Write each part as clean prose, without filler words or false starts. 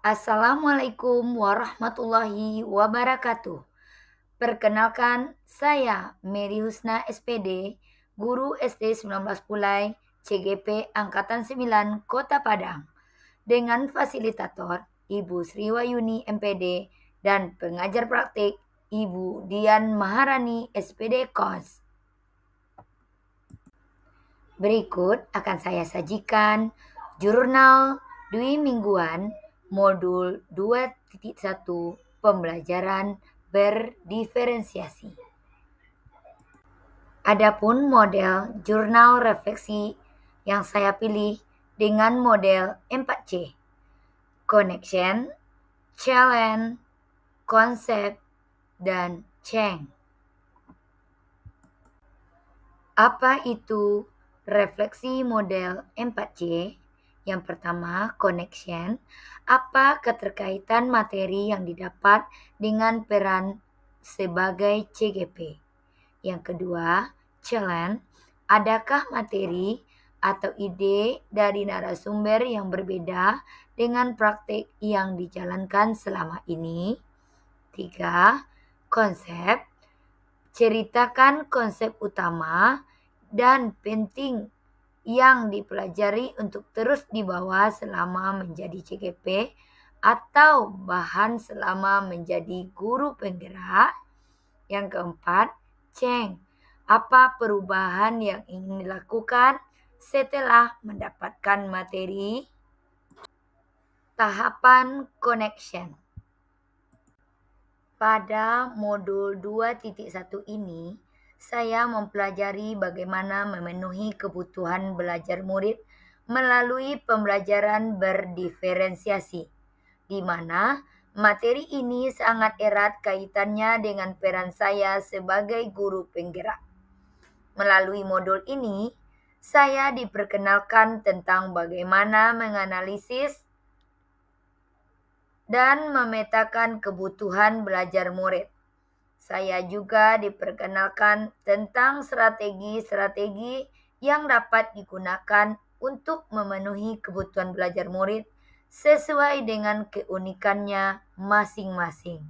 Assalamualaikum warahmatullahi wabarakatuh. Perkenalkan, saya Mary Husna SPD, guru SD 19 Pulai, CGP Angkatan 9, Kota Padang, dengan fasilitator Ibu Sriwayuni MPD dan pengajar praktik Ibu Dian Maharani SPD KOS. Berikut akan saya sajikan jurnal Dwi Mingguan Modul 2.1 Pembelajaran Berdiferensiasi. Adapun model jurnal refleksi yang saya pilih dengan model 4C. Connection, Challenge, Konsep, dan Change. Apa itu refleksi model 4C? Yang pertama, connection. Apa keterkaitan materi yang didapat dengan peran sebagai CGP? Yang kedua, challenge. Adakah materi atau ide dari narasumber yang berbeda dengan praktik yang dijalankan selama ini? Tiga, konsep. Ceritakan konsep utama dan penting yang dipelajari untuk terus dibawa selama menjadi CGP atau bahan selama menjadi guru penggerak. Yang keempat, Ceng, apa perubahan yang ingin dilakukan setelah mendapatkan materi? Tahapan connection. Pada modul 2.1 ini, saya mempelajari bagaimana memenuhi kebutuhan belajar murid melalui pembelajaran berdiferensiasi, di mana materi ini sangat erat kaitannya dengan peran saya sebagai guru penggerak. Melalui modul ini, saya diperkenalkan tentang bagaimana menganalisis dan memetakan kebutuhan belajar murid. Saya juga diperkenalkan tentang strategi-strategi yang dapat digunakan untuk memenuhi kebutuhan belajar murid sesuai dengan keunikannya masing-masing.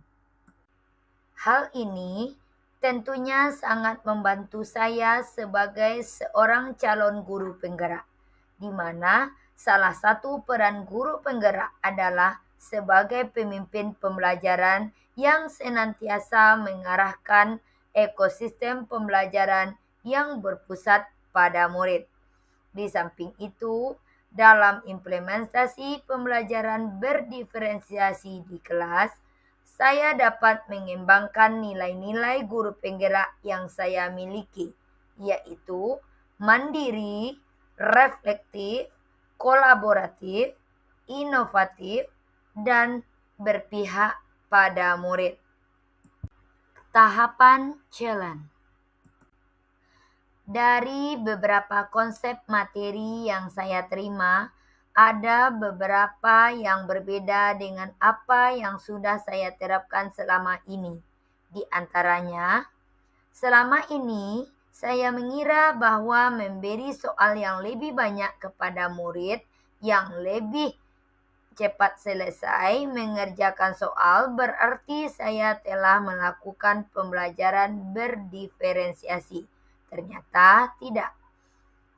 Hal ini tentunya sangat membantu saya sebagai seorang calon guru penggerak, di mana salah satu peran guru penggerak adalah sebagai pemimpin pembelajaran yang senantiasa mengarahkan ekosistem pembelajaran yang berpusat pada murid. Di samping itu, dalam implementasi pembelajaran berdiferensiasi di kelas, saya dapat mengembangkan nilai-nilai guru penggerak yang saya miliki, yaitu mandiri, reflektif, kolaboratif, inovatif, dan berpihak pada murid. Tahapan challenge. Dari beberapa konsep materi yang saya terima, ada beberapa yang berbeda dengan apa yang sudah saya terapkan selama ini. Di antaranya, selama ini saya mengira bahwa memberi soal yang lebih banyak kepada murid yang lebih cepat selesai mengerjakan soal berarti saya telah melakukan pembelajaran berdiferensiasi. Ternyata tidak.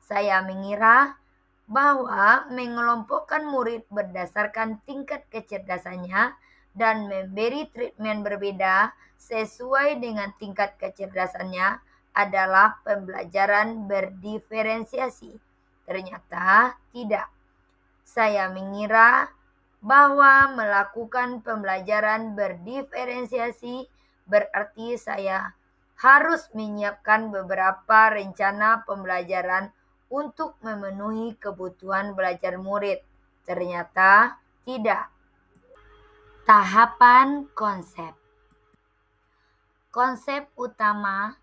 Saya mengira bahwa mengelompokkan murid berdasarkan tingkat kecerdasannya dan memberi treatment berbeda sesuai dengan tingkat kecerdasannya adalah pembelajaran berdiferensiasi. Ternyata tidak. Saya mengira bahwa melakukan pembelajaran berdiferensiasi berarti saya harus menyiapkan beberapa rencana pembelajaran untuk memenuhi kebutuhan belajar murid. Ternyata tidak. Tahapan konsep. Konsep utama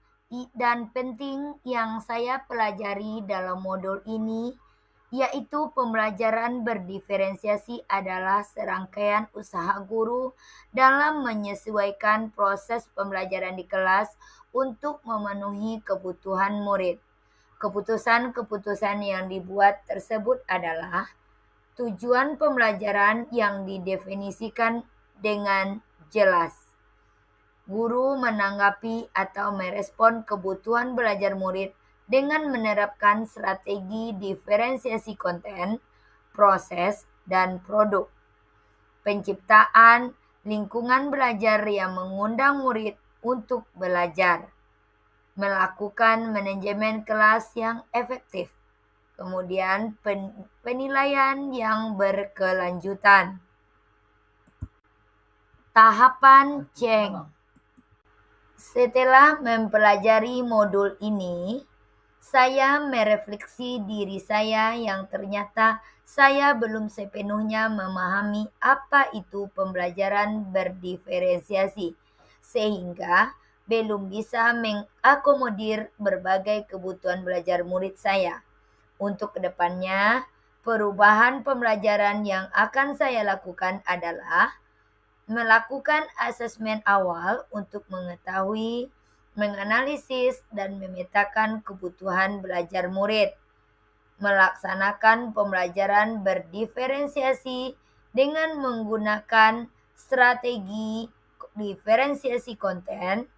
dan penting yang saya pelajari dalam modul ini yaitu pembelajaran berdiferensiasi adalah serangkaian usaha guru dalam menyesuaikan proses pembelajaran di kelas untuk memenuhi kebutuhan murid. Keputusan-keputusan yang dibuat tersebut adalah tujuan pembelajaran yang didefinisikan dengan jelas. Guru menanggapi atau merespon kebutuhan belajar murid dengan menerapkan strategi diferensiasi konten, proses, dan produk. Penciptaan lingkungan belajar yang mengundang murid untuk belajar. Melakukan manajemen kelas yang efektif. Kemudian penilaian yang berkelanjutan. Tahapan Cheng. Setelah mempelajari modul ini, saya merefleksi diri saya yang ternyata saya belum sepenuhnya memahami apa itu pembelajaran berdiferensiasi, sehingga belum bisa mengakomodir berbagai kebutuhan belajar murid saya. Untuk kedepannya, perubahan pembelajaran yang akan saya lakukan adalah melakukan asesmen awal untuk mengetahui, menganalisis, dan memetakan kebutuhan belajar murid. Melaksanakan pembelajaran berdiferensiasi dengan menggunakan strategi diferensiasi konten,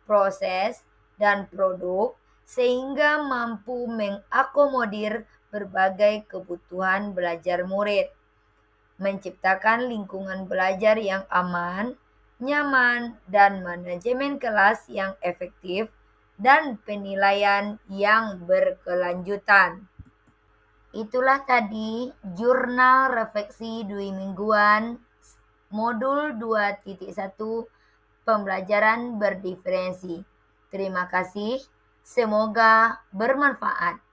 proses, dan produk sehingga mampu mengakomodir berbagai kebutuhan belajar murid. Menciptakan lingkungan belajar yang aman, nyaman, dan manajemen kelas yang efektif, dan penilaian yang berkelanjutan. Itulah tadi jurnal refleksi 2 mingguan modul 2.1 pembelajaran berdiferensi. Terima kasih, semoga bermanfaat.